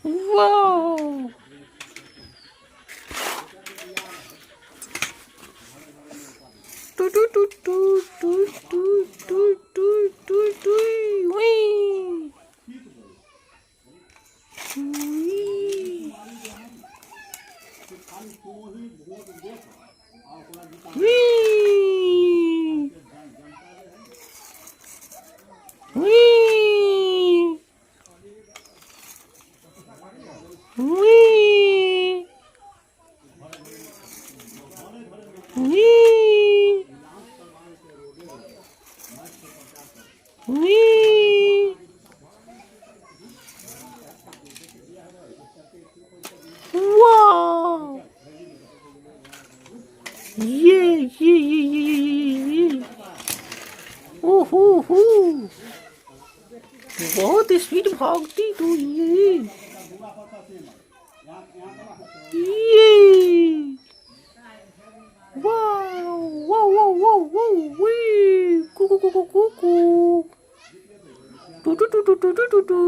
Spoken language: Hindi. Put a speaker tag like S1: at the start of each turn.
S1: Wow! Whee! Whee! Whee! Whee! Whee! Whee! Wow! Yeah, yeah, yeah, yeah, yeah, yeah. ओहो बहुत स्पीड भागती तू ये wow wow wow wow wow वी कू कू कू कू कू कू टू टू टू टू टू टू टू